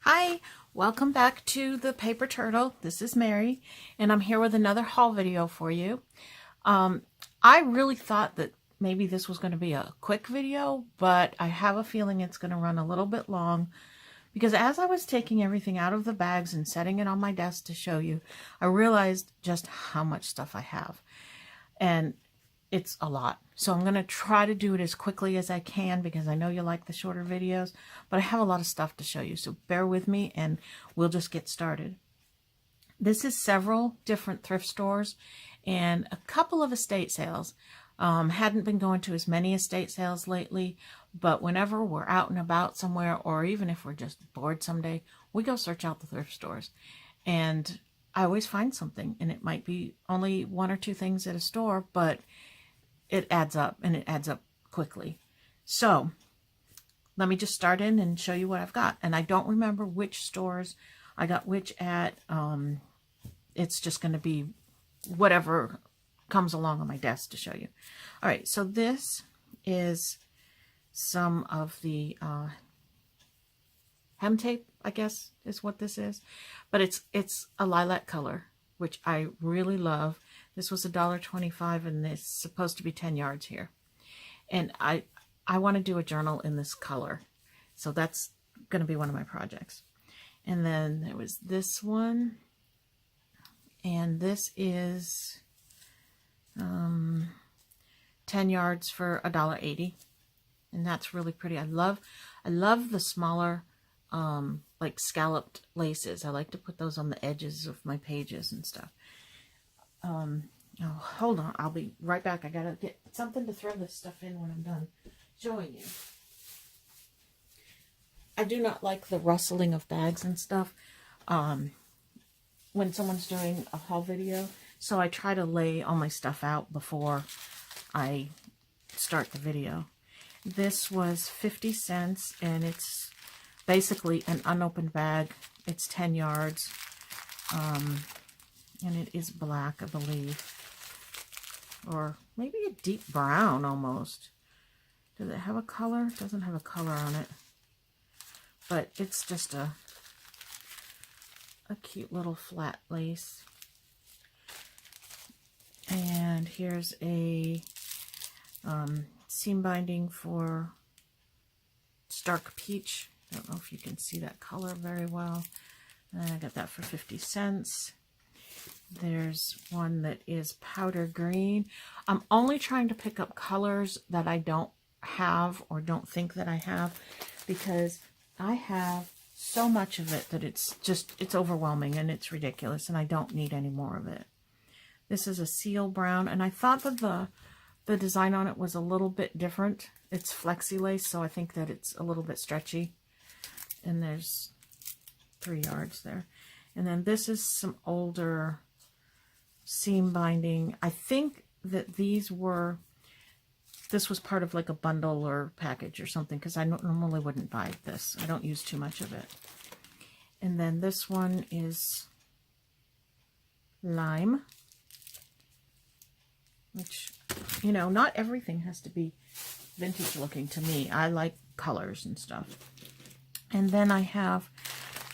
Hi, welcome back to the Paper Turtle. This is Mary, and I'm here with another haul video for you. I really thought that maybe this was going to be a quick video, but I have a feeling it's going to run a little bit long because as I was taking everything out of the bags and setting it on my desk to show you, I realized just how much stuff I have. And it's a lot. So I'm going to try to do it as quickly as I can because I know you like the shorter videos, but I have a lot of stuff to show you. So bear with me and we'll just get started. This is several different thrift stores and a couple of estate sales. Hadn't been going to as many estate sales lately, but whenever we're out and about somewhere, or even if we're just bored someday, we go search out the thrift stores. And I always find something, and it might be only one or two things at a store, but it adds up, and it adds up quickly. So let me just start in and show you what I've got. And I don't remember which stores I got which at. It's just going to be whatever comes along on my desk to show you. All right, so this is some of the hem tape, I guess is what this is. But it's a lilac color, which I really love. This was $1.25 and it's supposed to be 10 yards here. And I want to do a journal in this color. So that's going to be one of my projects. And then there was this one. And this is 10 yards for $1.80. And that's really pretty. I love the smaller like scalloped laces. I like to put those on the edges of my pages and stuff. Oh, hold on. I'll be right back. I gotta get something to throw this stuff in when I'm done showing you. I do not like the rustling of bags and stuff when someone's doing a haul video. So I try to lay all my stuff out before I start the video. This was 50 cents and it's basically an unopened bag. It's 10 yards. And it is black, I believe. Or maybe a deep brown almost. Does it have a color? It doesn't have a color on it. But it's just a cute little flat lace. And here's a seam binding for Stark Peach. I don't know if you can see that color very well. And I got that for 50 cents. There's one that is powder green. I'm only trying to pick up colors that I don't have or don't think that I have because I have so much of it that it's overwhelming and it's ridiculous and I don't need any more of it. This is a seal brown and I thought that the design on it was a little bit different. It's flexi lace, so I think that it's a little bit stretchy. And there's 3 yards there. And then this is some older seam binding. I think that this was part of like a bundle or package or something because I normally wouldn't buy this. I don't use too much of it. And then this one is lime, which, you know, not everything has to be vintage looking to me. I like colors and stuff. And then I have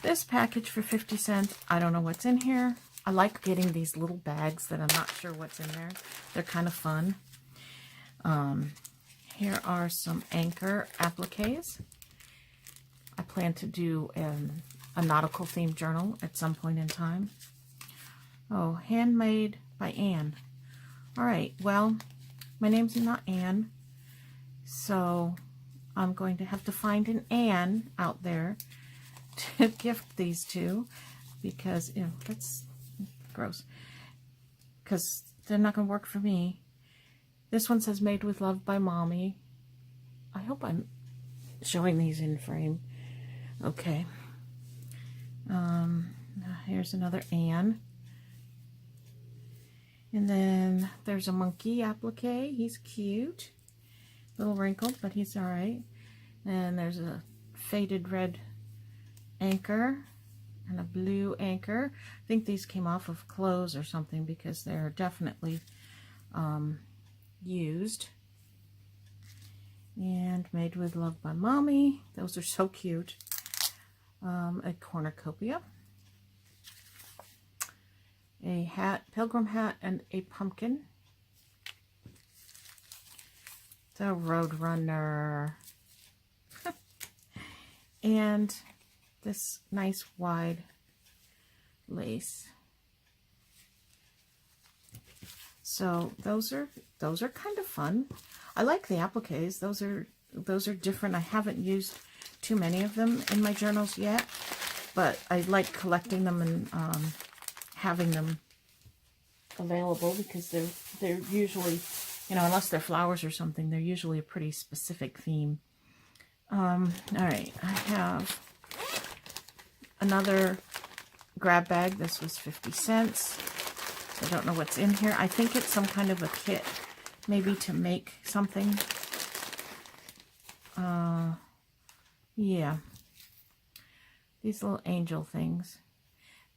this package for 50 cents. I don't know what's in here. I like getting these little bags that I'm not sure what's in there. They're kind of fun. Here are some Anchor appliques. I plan to do a nautical themed journal at some point in time. Oh, handmade by Anne. All right, well, my name's not Anne, so I'm going to have to find an Anne out there to gift these to because, you know, that's gross. Because they're not going to work for me. This one says made with love by mommy. I hope I'm showing these in frame. Okay. Here's another Anne. And then there's a monkey applique. He's cute. Little wrinkled, but he's all right. And there's a faded red Anchor and a blue Anchor. I think these came off of clothes or something because they're definitely used. And made with love by mommy. Those are so cute. a cornucopia, a hat, pilgrim hat, and a pumpkin. The Roadrunner. And this nice wide lace. So those are kind of fun. I like the appliques. Those are different. I haven't used too many of them in my journals yet, but I like collecting them and having them available because they're usually, you know, unless they're flowers or something, they're usually a pretty specific theme. All right, I have another grab bag. This was 50 cents. I don't know what's in here. I think it's some kind of a kit, maybe to make something. Yeah. These little angel things.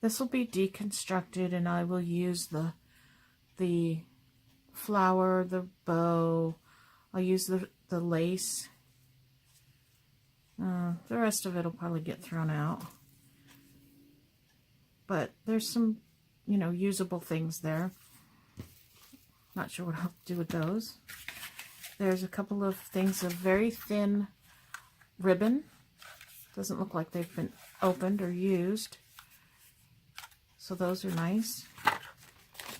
This will be deconstructed, and I will use the flower, the bow. I'll use the lace. The rest of it will probably get thrown out. But there's some, you know, usable things there. Not sure what I'll do with those. There's a couple of things of very thin ribbon. Doesn't look like they've been opened or used. So those are nice.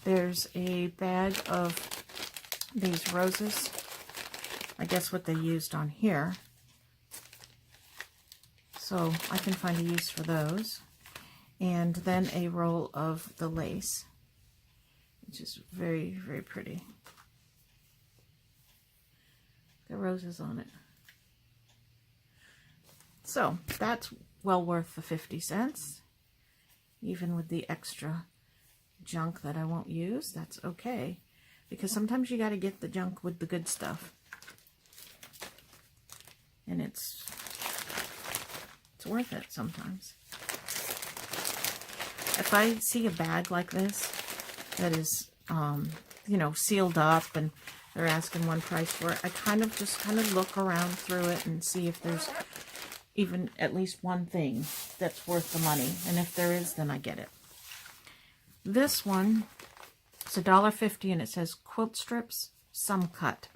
There's a bag of these roses. I guess what they used on here. So I can find a use for those. And then a roll of the lace, which is very, very pretty. The roses on it. So that's well worth the 50 cents. Even with the extra junk that I won't use, that's okay. Because sometimes you got to get the junk with the good stuff. And it's worth it sometimes. If I see a bag like this that is, you know, sealed up and they're asking one price for it, I kind of look around through it and see if there's even at least one thing that's worth the money. And if there is, then I get it. This one, it's $1.50 and it says Quilt Strips, some cut.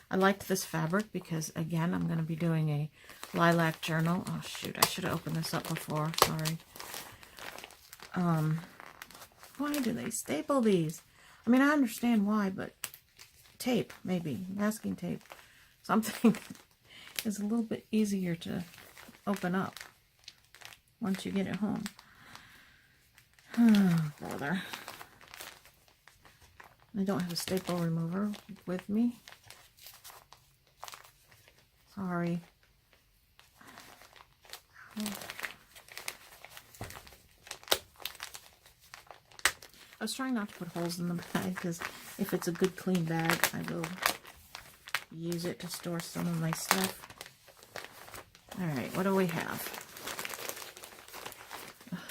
I liked this fabric because, again, I'm going to be doing a lilac journal. Oh, shoot, I should have opened this up before. Sorry. Why do they staple these? I mean, I understand why, but tape, maybe. Masking tape. Something is a little bit easier to open up once you get it home. Oh, brother. I don't have a staple remover with me. Sorry. Oh. I was trying not to put holes in the bag because if it's a good clean bag, I will use it to store some of my stuff. Alright, what do we have?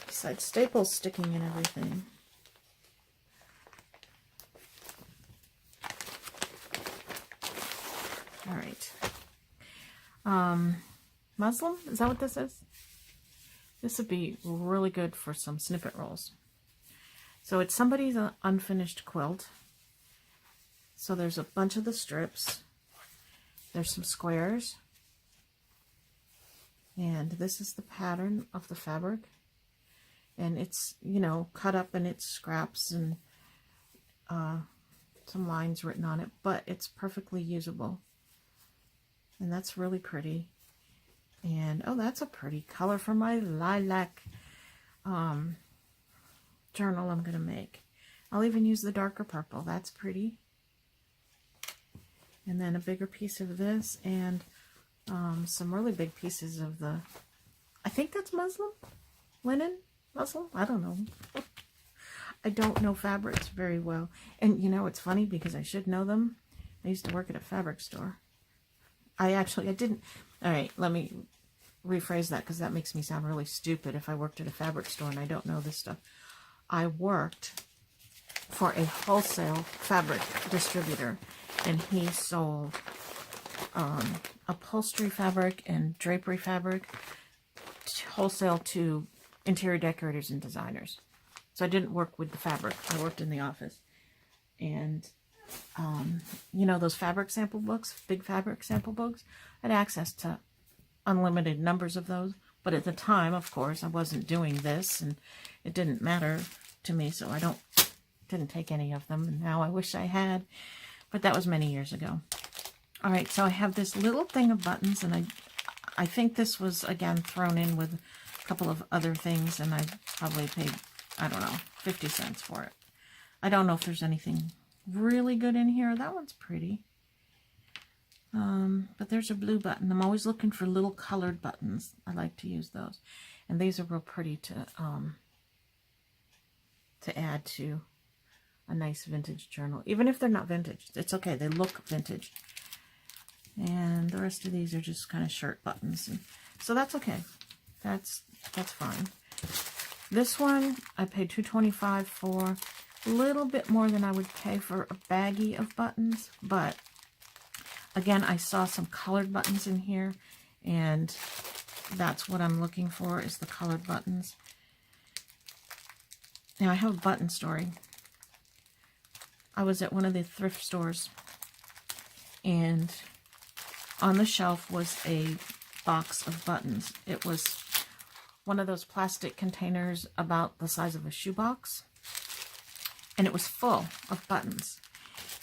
Besides staples sticking in everything. Alright. Muslin? Is that what this is? This would be really good for some snippet rolls. So it's somebody's unfinished quilt. So there's a bunch of the strips. There's some squares. And this is the pattern of the fabric. And it's, you know, cut up and it's scraps and some lines written on it. But it's perfectly usable. And that's really pretty. And, oh, that's a pretty color for my lilac journal I'm going to make. I'll even use the darker purple. That's pretty. And then a bigger piece of this and some really big pieces of the, I think that's muslin? Linen? Muslin? I don't know. I don't know fabrics very well. And, you know, it's funny because I should know them. I used to work at a fabric store. I didn't. All right, let me rephrase that because that makes me sound really stupid if I worked at a fabric store and I don't know this stuff. I worked for a wholesale fabric distributor, and he sold upholstery fabric and drapery fabric wholesale to interior decorators and designers. So I didn't work with the fabric. I worked in the office. And, you know, those fabric sample books, big fabric sample books, I had access to unlimited numbers of those. But at the time, of course, I wasn't doing this, and it didn't matter to me, so I didn't take any of them. And now I wish I had, but that was many years ago. All right, so I have this little thing of buttons, and I think this was, again, thrown in with a couple of other things, and I probably paid, I don't know, 50 cents for it. I don't know if there's anything really good in here. That one's pretty. But there's a blue button. I'm always looking for little colored buttons. I like to use those. And these are real pretty to add to a nice vintage journal. Even if they're not vintage, it's okay. They look vintage. And the rest of these are just kind of shirt buttons. And so that's okay. That's fine. This one I paid $2.25 for. A little bit more than I would pay for a baggie of buttons, but again, I saw some colored buttons in here, and that's what I'm looking for, is the colored buttons. Now, I have a button story. I was at one of the thrift stores, and on the shelf was a box of buttons. It was one of those plastic containers about the size of a shoebox, and it was full of buttons.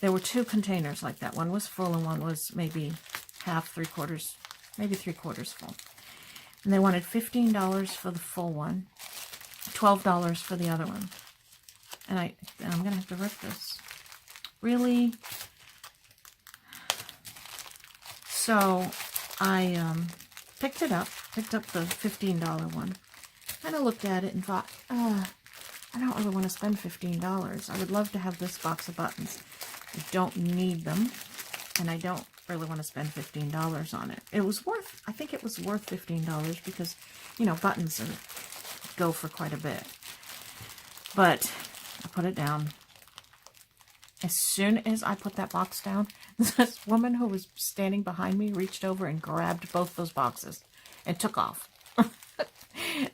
There were two containers like that. One was full and one was maybe half, three-quarters, maybe three-quarters full. And they wanted $15 for the full one, $12 for the other one. And I'm going to have to rip this. Really? So I picked it up, picked up the $15 one. Kind of looked at it and thought, I don't really want to spend $15. I would love to have this box of buttons. I don't need them, and I don't really want to spend $15 on it. It was worth, I think it was worth $15 because, you know, buttons go for quite a bit. But I put it down. As soon as I put that box down, this woman who was standing behind me reached over and grabbed both those boxes and took off.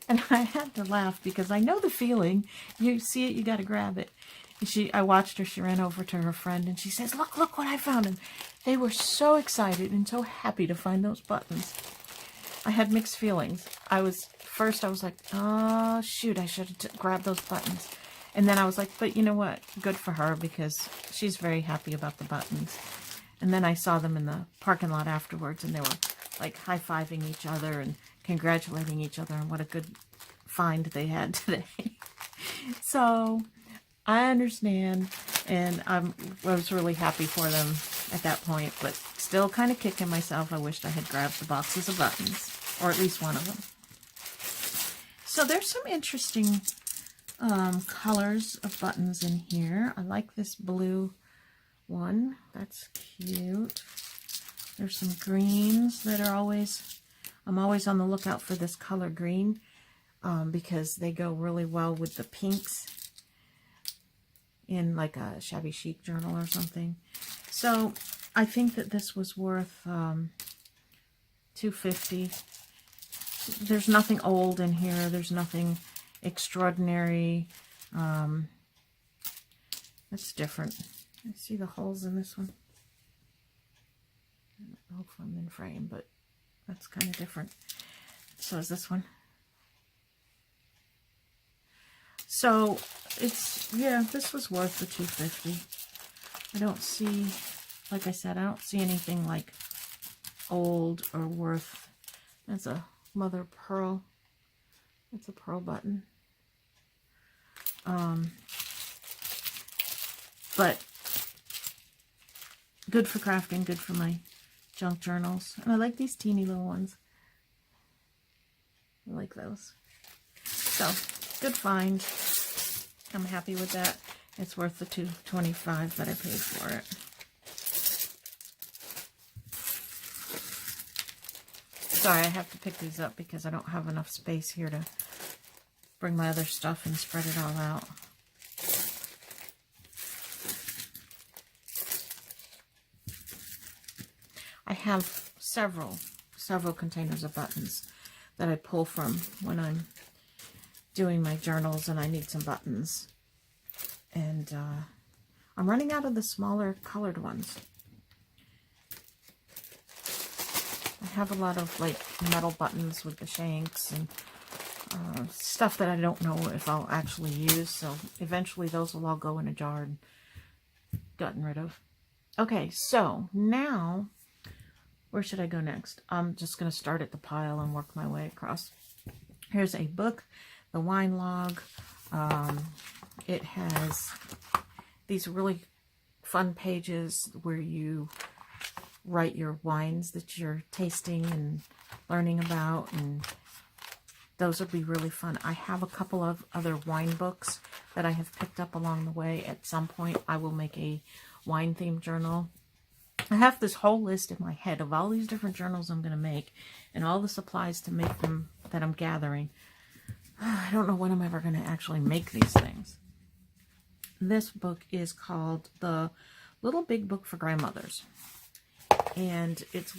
And I had to laugh because I know the feeling. You see it, you got to grab it. And I watched her. She ran over to her friend and she says, look what I found. And they were so excited and so happy to find those buttons. I had mixed feelings. First I was like, oh, shoot, I should have grabbed those buttons. And then I was like, but you know what? Good for her because she's very happy about the buttons. And then I saw them in the parking lot afterwards and they were like high-fiving each other and congratulating each other on what a good find they had today. So I understand, and I was really happy for them at that point, but still kind of kicking myself. I wished I had grabbed the boxes of buttons, or at least one of them. So there's some interesting colors of buttons in here. I like this blue one. That's cute. There's some greens that are I'm always on the lookout for this color green because they go really well with the pinks in like a shabby chic journal or something. So I think that this was worth $2.50. There's nothing old in here. There's nothing extraordinary. That's different. I see the holes in this one. I hope I'm in frame, but that's kind of different. So is this one. So this was worth the $2.50. I don't see, like I said, I don't see anything like old or worth. That's a mother of pearl. That's a pearl button. But good for crafting, good for my junk journals. And I like these teeny little ones. I like those. So, good find. I'm happy with that. It's worth the $2.25 that I paid for it. Sorry, I have to pick these up because I don't have enough space here to bring my other stuff and spread it all out. I have several containers of buttons. that I pull from when I'm doing my journals and I need some buttons. And I'm running out of the smaller colored ones. I have a lot of like metal buttons with the shanks and stuff that I don't know if I'll actually use. So eventually those will all go in a jar and gotten rid of. Okay, so now where should I go next? I'm just going to start at the pile and work my way across. Here's a book, the wine log. It has these really fun pages where you write your wines that you're tasting and learning about, and those would be really fun. I have a couple of other wine books that I have picked up along the way. At some point, I will make a wine-themed journal. I have this whole list in my head of all these different journals I'm going to make and all the supplies to make them that I'm gathering. I don't know when I'm ever going to actually make these things. This book is called The Little Big Book for Grandmothers. And it's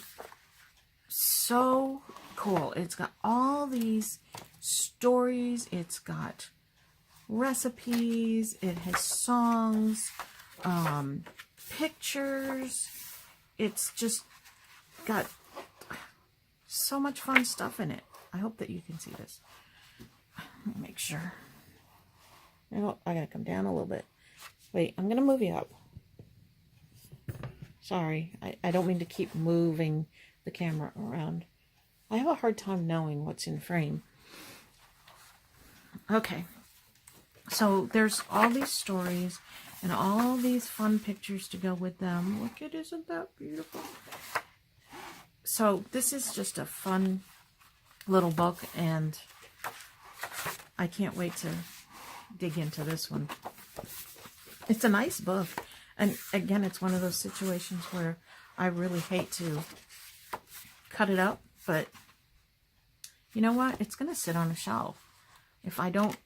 so cool. It's got all these stories. It's got recipes. It has songs, pictures. It's just got so much fun stuff in it. I hope that you can see this. Let me make sure. Oh, I gotta come down a little bit. Wait, I'm gonna move you up. Sorry, I don't mean to keep moving the camera around. I have a hard time knowing what's in frame. Okay, so there's all these stories and all these fun pictures to go with them. Look, it isn't that beautiful. So this is just a fun little book, and I can't wait to dig into this one. It's a nice book. And again, it's one of those situations where I really hate to cut it up, but you know what? It's going to sit on a shelf. If I don't,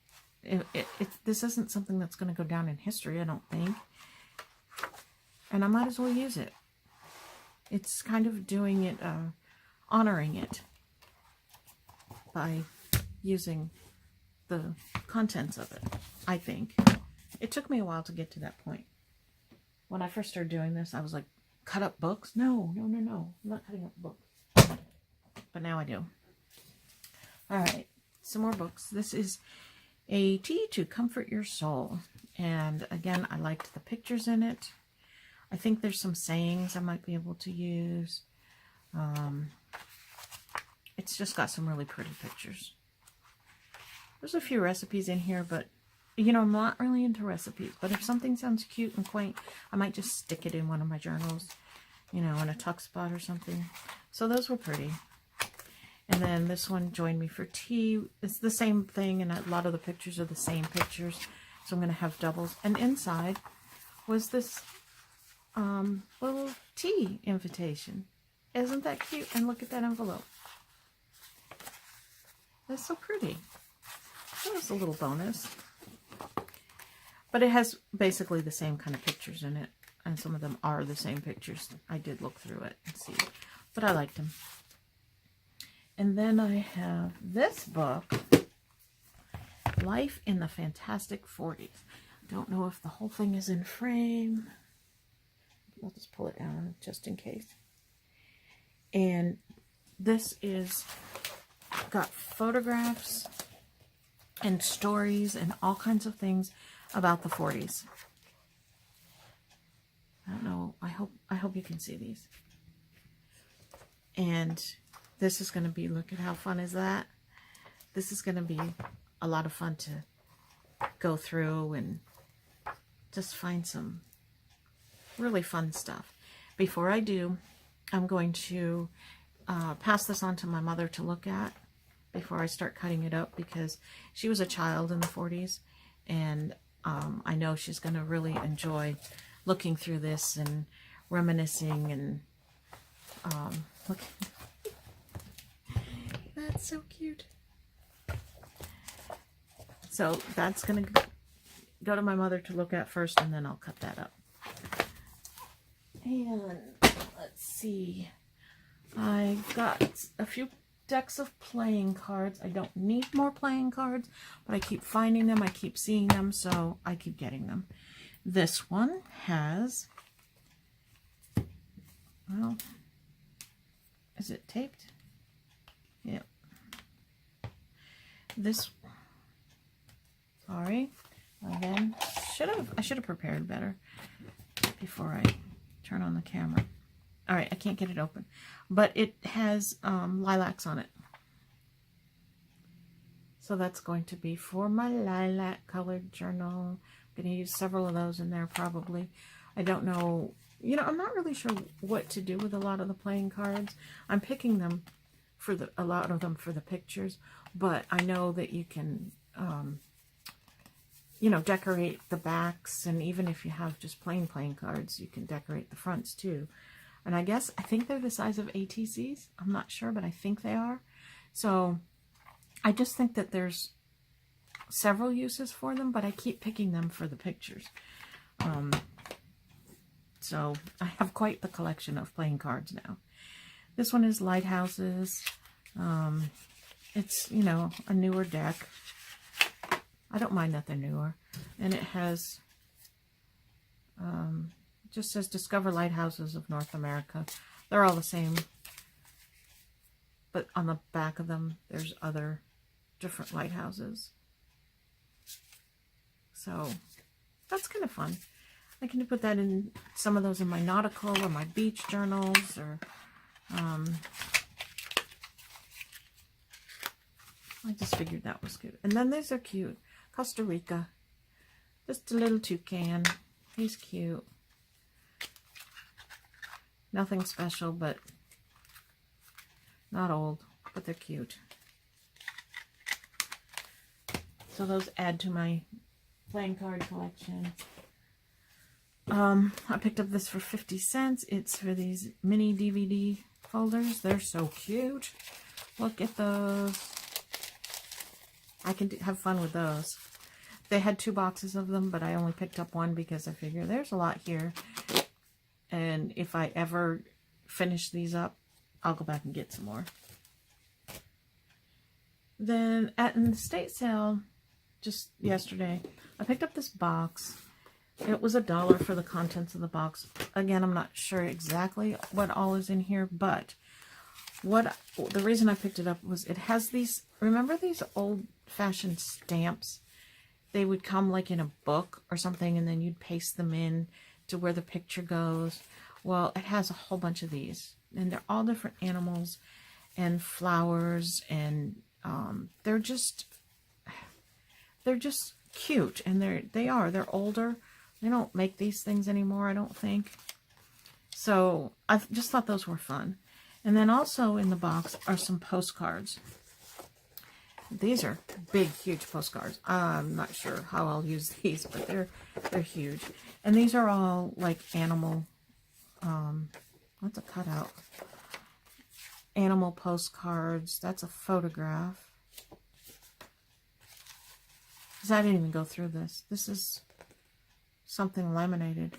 this isn't something that's going to go down in history, I don't think. And I might as well use it. It's kind of doing it, honoring it by using the contents of it, I think. It took me a while to get to that point. When I first started doing this, I was like, cut up books? No. I'm not cutting up books. But now I do. All right, some more books. This is A Tea to Comfort Your Soul. And again, I liked the pictures in it. I think there's some sayings I might be able to use. It's just got some really pretty pictures. There's a few recipes in here, but you know, I'm not really into recipes, but if something sounds cute and quaint, I might just stick it in one of my journals, you know, in a tuck spot or something. So those were pretty. And then this one, Join Me for Tea. It's the same thing, and a lot of the pictures are the same pictures. So I'm going to have doubles. And inside was this little tea invitation. Isn't that cute? And look at that envelope. That's so pretty. That was a little bonus. But it has basically the same kind of pictures in it. And some of them are the same pictures. I did look through it and see. But I liked them. And then I have this book, Life in the Fantastic 40s. I don't know if the whole thing is in frame. I'll just pull it down just in case. And this is got photographs and stories and all kinds of things about the 40s. I don't know. I hope you can see these. And this is going to be, look at how fun is that? This is going to be a lot of fun to go through and just find some really fun stuff. Before I do, I'm going to pass this on to my mother to look at before I start cutting it up, because she was a child in the 40s, and I know she's going to really enjoy looking through this and reminiscing and look. That's so cute. So that's going to go to my mother to look at first, and then I'll cut that up. And let's see. I've got a few decks of playing cards. I don't need more playing cards, but I keep finding them. I keep seeing them, so I keep getting them. This one has, well, is it taped? Yep. This, sorry, again, I should have prepared better before I turn on the camera. All right, I can't get it open, but it has lilacs on it. So that's going to be for my lilac colored journal. I'm going to use several of those in there probably. I don't know, you know, I'm not really sure what to do with a lot of the playing cards. I'm picking them for a lot of them for the pictures, but I know that you can, you know, decorate the backs, and even if you have just plain playing cards, you can decorate the fronts too. And I think they're the size of ATCs. I'm not sure, but I think they are. So I just think that there's several uses for them, but I keep picking them for the pictures. So I have quite the collection of playing cards now. This one is Lighthouses. It's, you know, a newer deck. I don't mind that they're newer. And it has, just says Discover Lighthouses of North America. They're all the same. But on the back of them, there's other different lighthouses. So that's kind of fun. I can put that in, some of those in my nautical or my beach journals, or I just figured that was good. And then these are cute. Costa Rica. Just a little toucan. He's cute. Nothing special, but not old, but they're cute. So those add to my playing card collection. I picked up this for 50 cents. It's for these mini DVD folders. They're so cute. Look at those. I can have fun with those. They had 2 boxes of them, but I only picked up one because I figure there's a lot here. And if I ever finish these up, I'll go back and get some more. Then at an estate sale just yesterday, I picked up this box. It was $1 for the contents of the box. Again, I'm not sure exactly what all is in here, but the reason I picked it up was it has these, remember these old-fashioned stamps? They would come like in a book or something, and then you'd paste them in to where the picture goes. Well, it has a whole bunch of these, and they're all different animals and flowers, and they're just cute, and they're older. They don't make these things anymore, I don't think. So I just thought those were fun. And then also in the box are some postcards. These are big, huge postcards. I'm not sure how I'll use these, but they're huge. And these are all like animal, what's a cutout? Animal postcards. That's a photograph. Because I didn't even go through this. This is something laminated.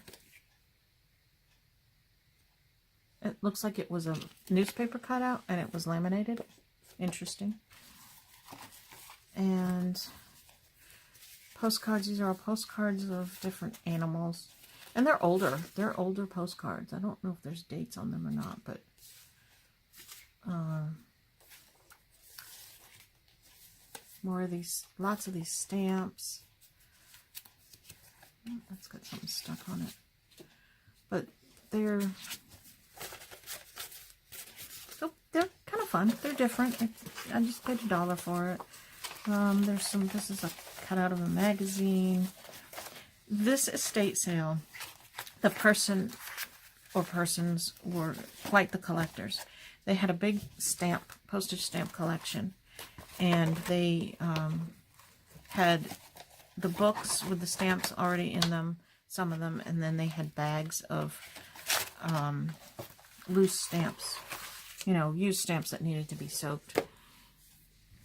It looks like it was a newspaper cutout and it was laminated. Interesting. And postcards. These are all postcards of different animals. And they're older. They're older postcards. I don't know if there's dates on them or not, but more of these, lots of these stamps. Oh, that's got something stuck on it. But they're kind of fun. They're different. I just paid $1 for it. There's some, this is a cutout of a magazine. This estate sale, the person or persons were quite the collectors. They had a big postage stamp collection, and they had the books with the stamps already in them, some of them, and then they had bags of loose stamps, you know, used stamps that needed to be soaked.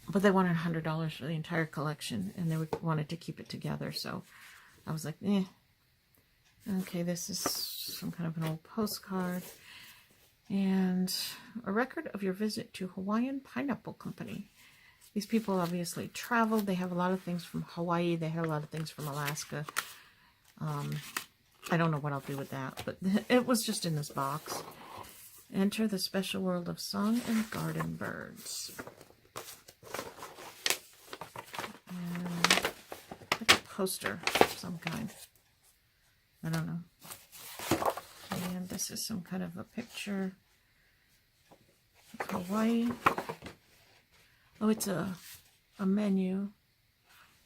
But they wanted $100 for the entire collection, and they wanted to keep it together, so I was like, eh. Okay, this is some kind of an old postcard. And a record of your visit to Hawaiian Pineapple Company. These people obviously traveled. They have a lot of things from Hawaii. They had a lot of things from Alaska. I don't know what I'll do with that, but it was just in this box. Enter the special world of song and garden birds. And like a poster of some kind. I don't know. And this is some kind of a picture of Hawaii. Oh, it's a menu.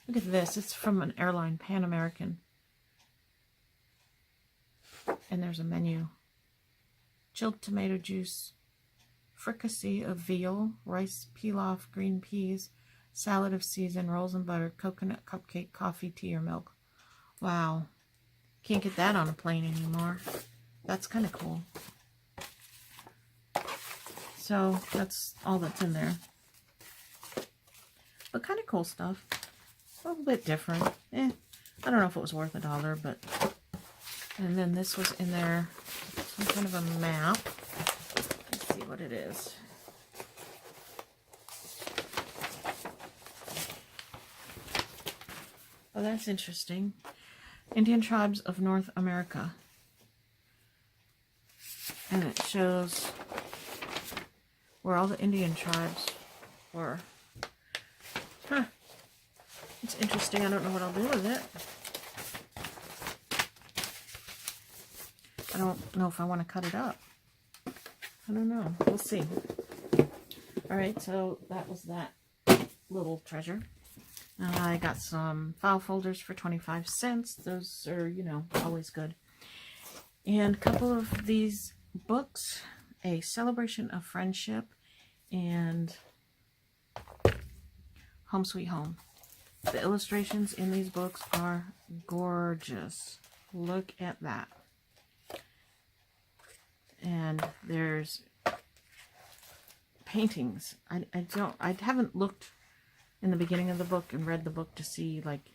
Look at this. It's from an airline, Pan American. And there's a menu. Chilled tomato juice, fricassee of veal, rice pilaf, green peas, salad of season, rolls and butter, coconut cupcake, coffee, tea, or milk. Wow. Can't get that on a plane anymore. That's kind of cool. So that's all that's in there. But kind of cool stuff. A little bit different. I don't know if it was worth $1, but... And then this was in there, some kind of a map. Let's see what it is. Oh, that's interesting. Indian tribes of North America. And it shows where all the Indian tribes were. Huh. It's interesting. I don't know what I'll do with it. I don't know if I want to cut it up. I don't know. We'll see. Alright, so that was that little treasure. I got some file folders for 25 cents. Those are, you know, always good. And a couple of these books. A Celebration of Friendship and Home Sweet Home. The illustrations in these books are gorgeous. Look at that. And there's paintings. I haven't looked in the beginning of the book and read the book to see like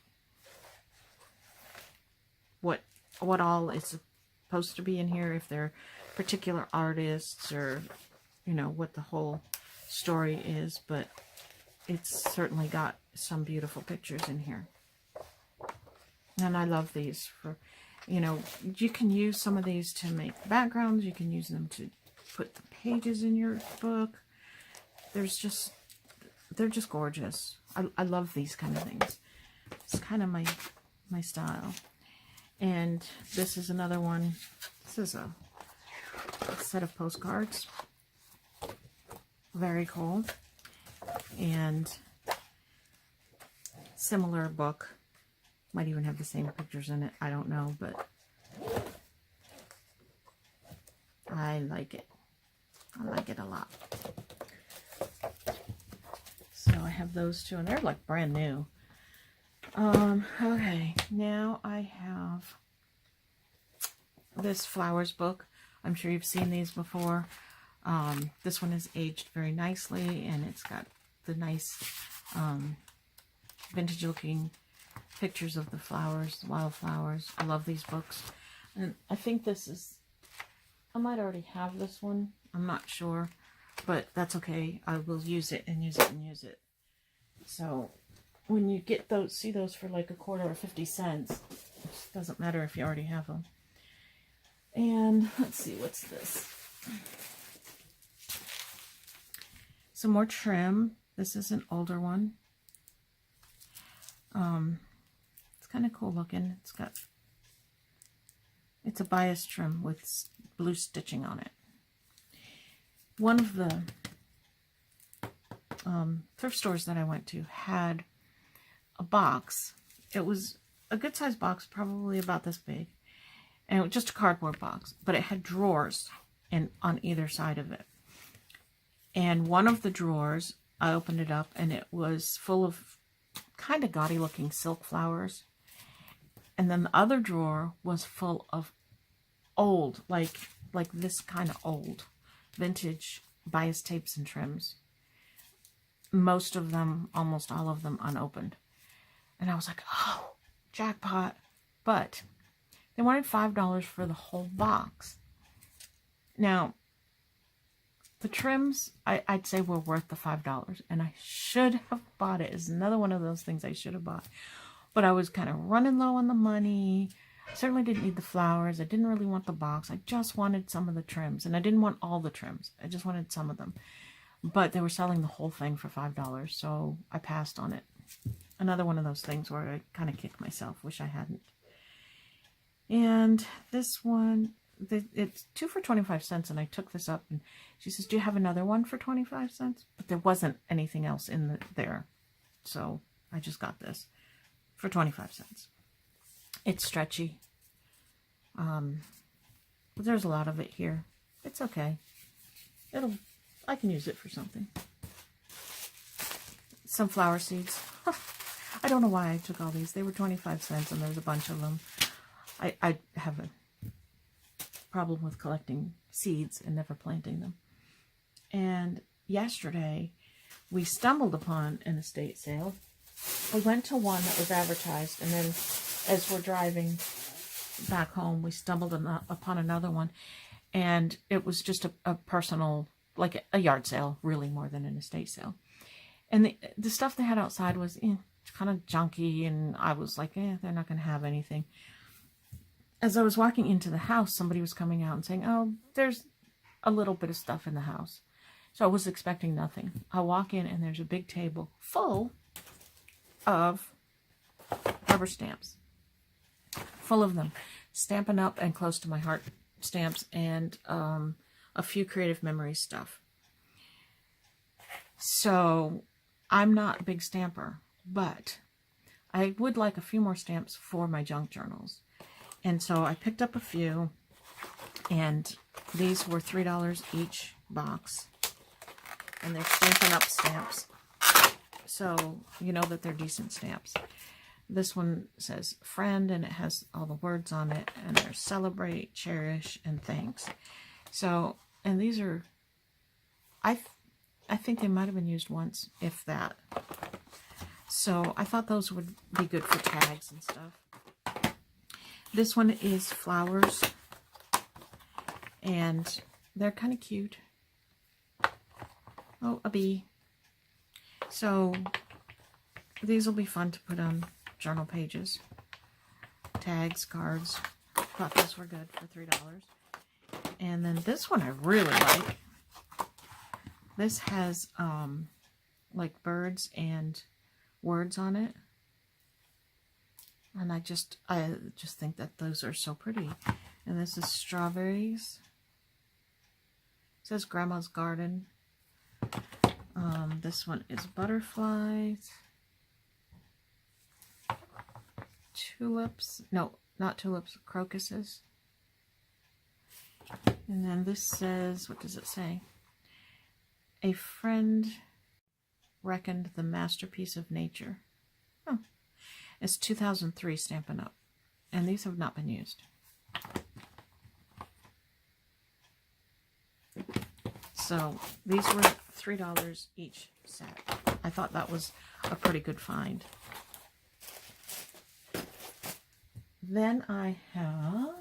what all is supposed to be in here, if they're particular artists or, you know, what the whole story is, but it's certainly got some beautiful pictures in here. And I love these for, you know, you can use some of these to make backgrounds. You can use them to put the pages in your book. They're just gorgeous. I love these kind of things. It's kind of my style. And this is another one. This is a set of postcards. Very cool. And similar book. Might even have the same pictures in it. I don't know, but I like it. I like it a lot. So I have those two, and they're like brand new. Okay, now I have this flowers book. I'm sure you've seen these before. This one is aged very nicely, and it's got the nice vintage looking pictures of the flowers, the wildflowers. I love these books. And I think this is, I might already have this one. I'm not sure, but that's okay. I will use it and use it and use it. So when you get those, see those for like a quarter or 50 cents, it doesn't matter if you already have them. And let's see, what's this? Some more trim. This is an older one. It's kind of cool looking. It's a bias trim with blue stitching on it. One of the thrift stores that I went to had a box. It was a good sized box, probably about this big, and it was just a cardboard box, but it had drawers on either side of it. And one of the drawers, I opened it up, and it was full of kind of gaudy looking silk flowers. And then the other drawer was full of old, like this kind of old, vintage bias tapes and trims. Most of them, almost all of them, unopened. And I was like, oh, jackpot. But they wanted $5 for the whole box. Now, The trims, I'd say were worth the $5, and I should have bought it. It's another one of those things I should have bought. But I was kind of running low on the money. I certainly didn't need the flowers. I didn't really want the box. I just wanted some of the trims, and I didn't want all the trims. I just wanted some of them. But they were selling the whole thing for $5, so I passed on it. Another one of those things where I kind of kicked myself. Wish I hadn't. And this one, it's 2 for 25 cents, and I took this up, and she says, do you have another one for 25 cents? But there wasn't anything else in there, so I just got this for 25 cents. It's stretchy, but there's a lot of it here. It's okay. I can use it for something. Some flower seeds. I don't know why I took all these. They were 25 cents, and there's a bunch of them. I have a problem with collecting seeds and never planting them. And yesterday, we stumbled upon an estate sale. We went to one that was advertised, and then as we're driving back home, we stumbled upon another one, and it was just a personal, like a yard sale, really, more than an estate sale. And the stuff they had outside was kind of junky, and I was like, they're not going to have anything. As I was walking into the house, somebody was coming out and saying, oh, there's a little bit of stuff in the house. So I was expecting nothing. I walk in, and there's a big table full of rubber stamps. Full of them. Stampin' Up! And Close to My Heart stamps, and a few Creative Memories stuff. So I'm not a big stamper, but I would like a few more stamps for my junk journals. And so I picked up a few, and these were $3 each box. And they're Stampin' Up! Stamps. So you know that they're decent stamps. This one says friend, and it has all the words on it, and there's celebrate, cherish, and thanks. So, and these are, I think they might have been used once, if that. So I thought those would be good for tags and stuff. This one is flowers, and they're kind of cute. Oh, a bee. So these will be fun to put on journal pages, tags, cards. Thought those were good for $3. And then this one I really like. This has like birds and words on it, and I just think that those are so pretty. And this is strawberries. It says Grandma's Garden. This one is butterflies. Tulips. No, not tulips. Crocuses. And then this says, what does it say? A friend reckoned the masterpiece of nature. Oh, it's 2003 Stampin' Up! And these have not been used. So these were $3 each set. I thought that was a pretty good find. Then I have,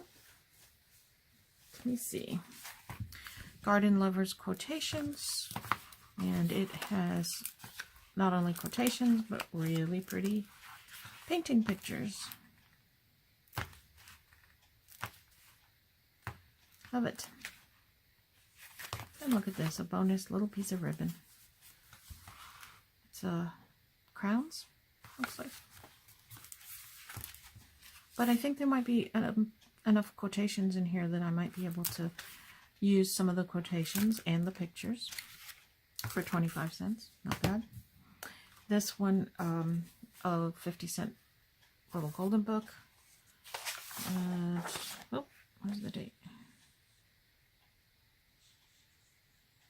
let me see, Garden Lovers Quotations. And it has not only quotations, but really pretty painting pictures. Love it. And look at this, a bonus little piece of ribbon. It's crowns, looks like. But I think there might be enough quotations in here that I might be able to use some of the quotations and the pictures for 25 cents. Not bad. This one, a 50-cent little golden book. Oh, where's the date?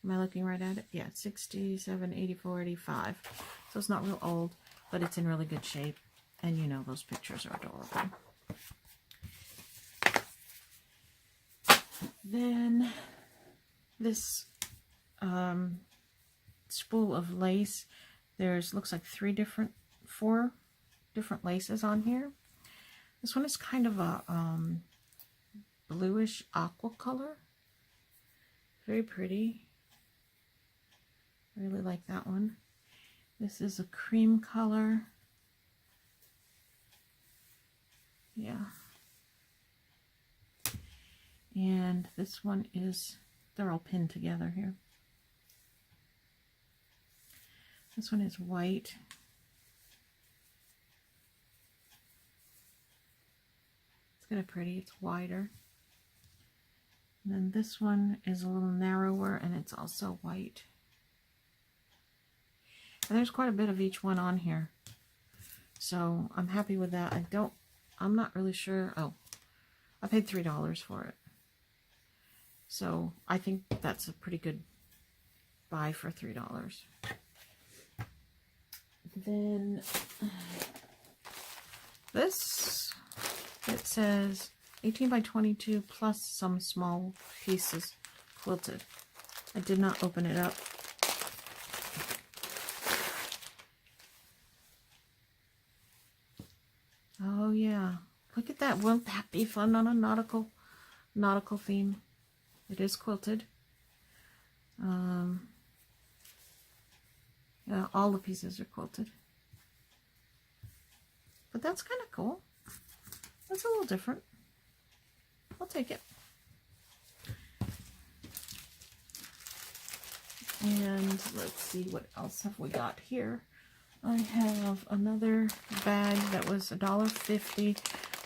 Am I looking right at it? Yeah, 67, 84, 85. So it's not real old, but it's in really good shape. And you know those pictures are adorable. Then this spool of lace. There's, looks like 4 different laces on here. This one is kind of a bluish aqua color. Very pretty. I really like that one. This is a cream color. Yeah. And this one is, they're all pinned together here. This one is white. It's kind of pretty, it's wider. And then this one is a little narrower and it's also white. And there's quite a bit of each one on here. So I'm happy with that. I'm not really sure. Oh, I paid $3 for it. So I think that's a pretty good buy for $3. Then this, it says 18 by 22 plus some small pieces quilted. I did not open it up. Oh yeah, look at that. Won't that be fun on a nautical theme? It is quilted. Yeah, all the pieces are quilted. But that's kind of cool. That's a little different. I'll take it. And let's see, what else have we got here? I have another bag that was $1.50.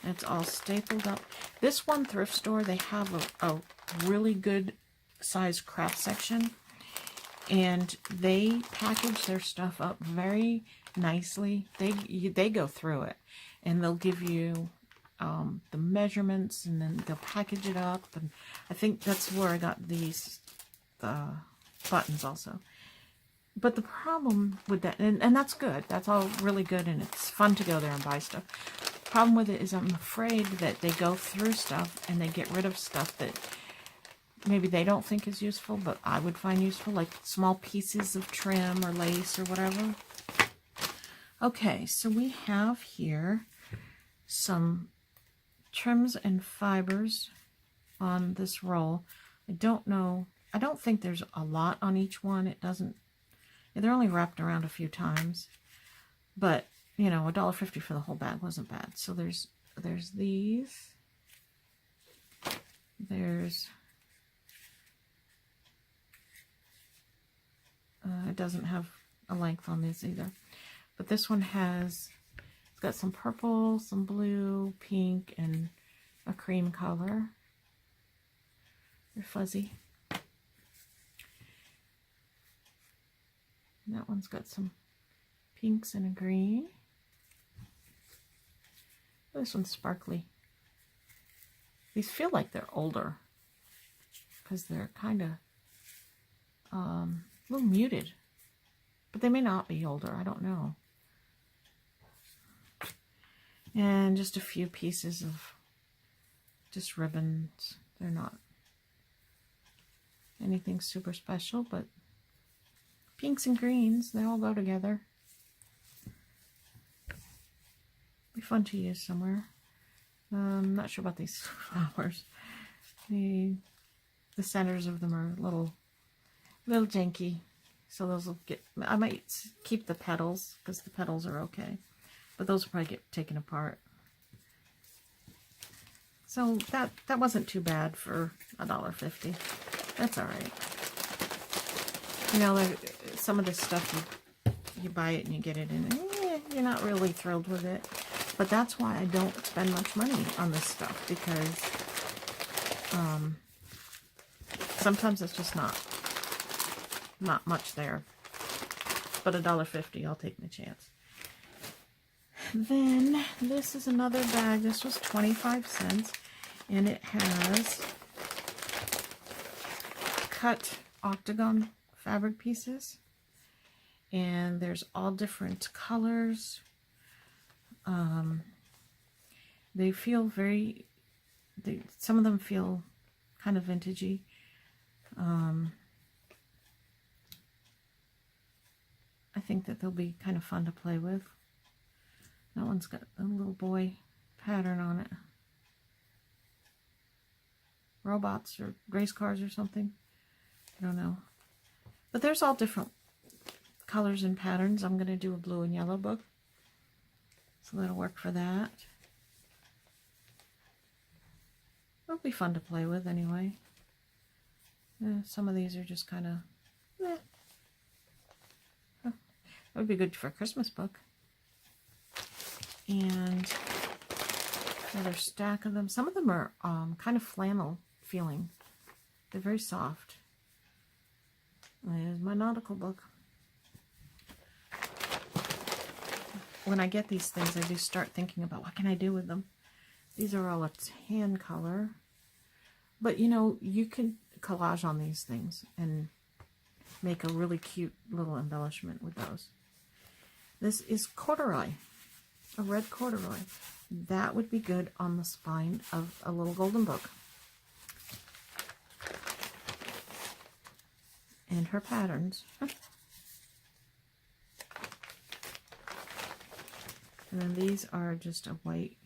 It's all stapled up. This one thrift store, they have a really good size craft section. And they package their stuff up very nicely. They go through it. And they'll give you the measurements, and then they'll package it up. And I think that's where I got these buttons also. But the problem with that, and that's good, that's all really good, and it's fun to go there and buy stuff. The problem with it is I'm afraid that they go through stuff and they get rid of stuff that maybe they don't think is useful, but I would find useful, like small pieces of trim or lace or whatever. Okay, so we have here some trims and fibers on this roll. I don't know, I don't think there's a lot on each one. It doesn't, they're only wrapped around a few times, but you know, $1.50 for the whole bag wasn't bad. So there's these, there's it doesn't have a length on this either, but this one has, it's got some purple, some blue, pink, and a cream color. They're fuzzy. And that one's got some pinks and a green. This one's sparkly. These feel like they're older because they're kind of a little muted, but they may not be older. I don't know. And just a few pieces of just ribbons. They're not anything super special, but pinks and greens, they all go together. Be fun to use somewhere. I'm not sure about these flowers. The centers of them are a little janky, so those will get, I might keep the petals because the petals are okay, but those will probably get taken apart. So that wasn't too bad for $1.50. That's all right. You know, some of this stuff you buy it and you get it and you're not really thrilled with it. But that's why I don't spend much money on this stuff, because sometimes it's just not much there. But $1.50, I'll take my chance. Then this is another bag. This was 25 cents, and it has cut octagon fabric pieces, and there's all different colors. They feel very, some of them feel kind of vintagey. I think that they'll be kind of fun to play with. That one's got a little boy pattern on it. Robots or race cars or something. I don't know. But there's all different colors and patterns, I'm going to do a blue and yellow book. So that'll work for that. It'll be fun to play with anyway. Some of these are just kind of, that would be good for a Christmas book. And another stack of them. Some of them are kind of flannel feeling. They're very soft. There's my nautical book. When I get these things, I do start thinking about what can I do with them. These are all a tan color. But, you know, you can collage on these things and make a really cute little embellishment with those. This is corduroy, a red corduroy. That would be good on the spine of a little golden book. And her patterns. And then these are just a white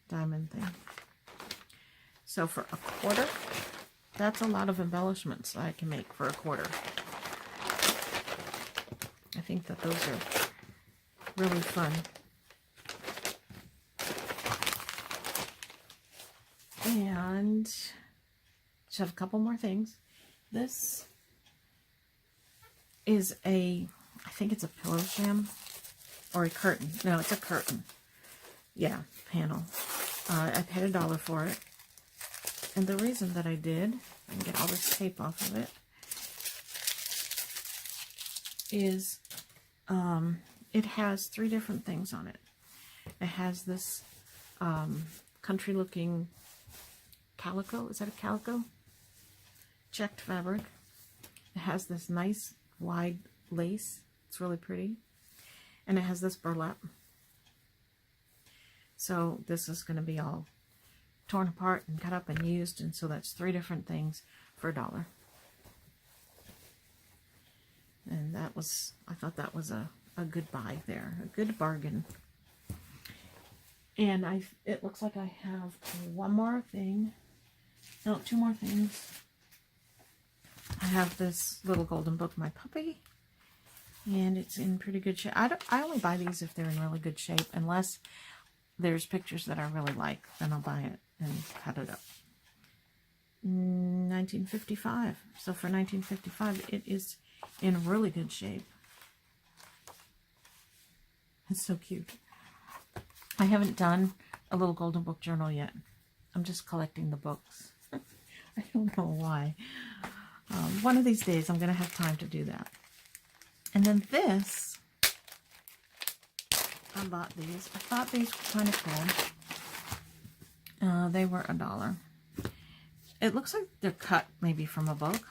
diamond thing. So for a quarter, that's a lot of embellishments I can make for a quarter. I think that those are really fun. And just have a couple more things. This is I think it's a pillow sham or a curtain. No, it's a curtain. Yeah, panel. I paid $1 for it. And the reason that I did, I can get all this tape off of it, is it has 3 different things on it. It has this country looking calico. Is that a calico? Checked fabric. It has this nice wide lace. It's really pretty. And it has this burlap. So this is going to be all torn apart and cut up and used, and so that's 3 different things for $1. And that was, I thought that was a good buy there, a good bargain. And it looks like I have one more thing, no, 2 more things. I have this little golden book, My Puppy, and it's in pretty good shape. I only buy these if they're in really good shape, unless there's pictures that I really like, then I'll buy it and cut it up. 1955. So for 1955, it is in really good shape. It's so cute. I haven't done a little golden book journal yet. I'm just collecting the books. I don't know why. One of these days, I'm going to have time to do that. And then this, I bought these. I thought these were kind of cool. They were $1. It looks like they're cut maybe from a book.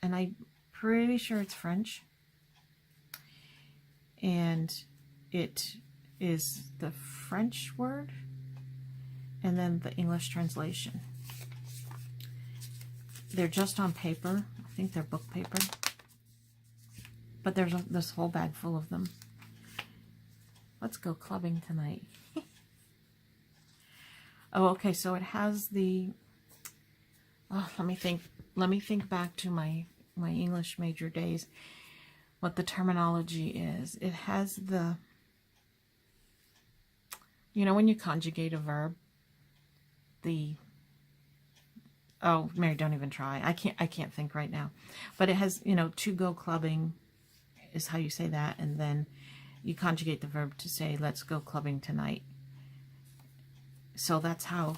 And I'm pretty sure it's French. And it is the French word and then the English translation. They're just on paper. I think they're book paper. But there's this whole bag full of them. Let's go clubbing tonight. Oh, okay, so it has the, let me think back to my English major days, what the terminology is. It has the, you know, when you conjugate a verb, oh, Mary, don't even try. I can't think right now. But it has, you know, to go clubbing is how you say that, and then you conjugate the verb to say, let's go clubbing tonight. So that's how,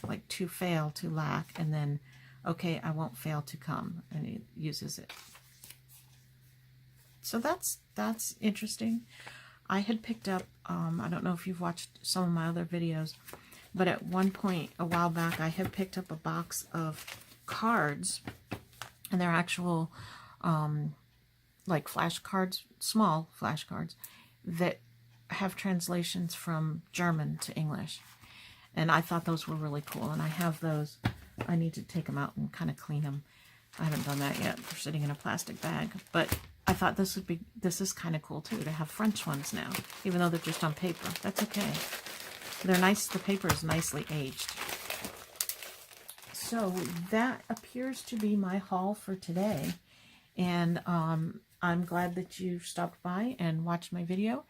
like, to fail, to lack, and then, okay, I won't fail to come, and it uses it. So that's interesting. I had picked up, I don't know if you've watched some of my other videos, but at one point, a while back, I had picked up a box of cards, and they're actual, like flashcards, small flashcards, that have translations from German to English. And I thought those were really cool, and I have those. I need to take them out and kind of clean them. I haven't done that yet. They're sitting in a plastic bag, but I thought this is kind of cool too, to have French ones now, even though they're just on paper. That's okay. They're nice. The paper is nicely aged. So that appears to be my haul for today. And I'm glad that you stopped by and watched my video,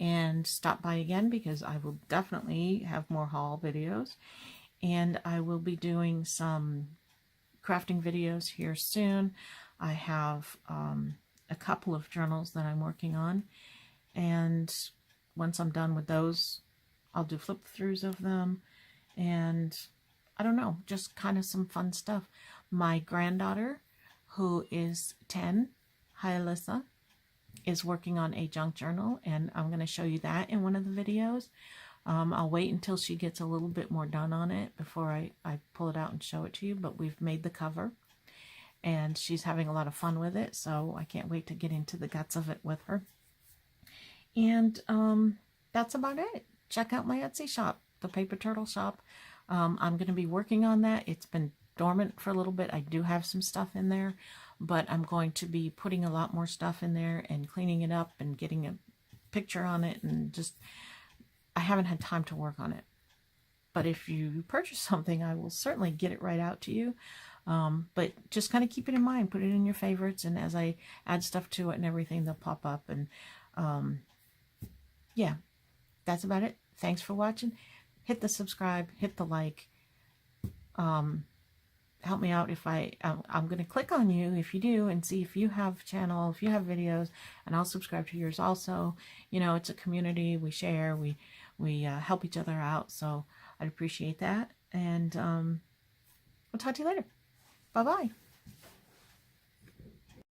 and stop by again because I will definitely have more haul videos, and I will be doing some crafting videos here soon. I have a couple of journals that I'm working on, and once I'm done with those, I'll do flip throughs of them, and I don't know, just kind of some fun stuff. My granddaughter, who is 10, hi Alyssa, is working on a junk journal, and I'm going to show you that in one of the videos. I'll wait until she gets a little bit more done on it before I pull it out and show it to you, but we've made the cover, and she's having a lot of fun with it, so I can't wait to get into the guts of it with her. And that's about it. Check out my Etsy shop, the Paper Turtle shop. I'm going to be working on that. It's been dormant for a little bit. I do have some stuff in there, but I'm going to be putting a lot more stuff in there and cleaning it up and getting a picture on it, and just, I haven't had time to work on it. But if you purchase something, I will certainly get it right out to you. But just kind of keep it in mind, put it in your favorites, and as I add stuff to it and everything, they'll pop up. And yeah, that's about it. Thanks for watching. Hit the subscribe, hit the like. Help me out if I'm going to click on you if you do and see if you have a channel, if you have videos, and I'll subscribe to yours also. You know, it's a community. We share, we help each other out, so I'd appreciate that. And we'll talk to you later. Bye-bye.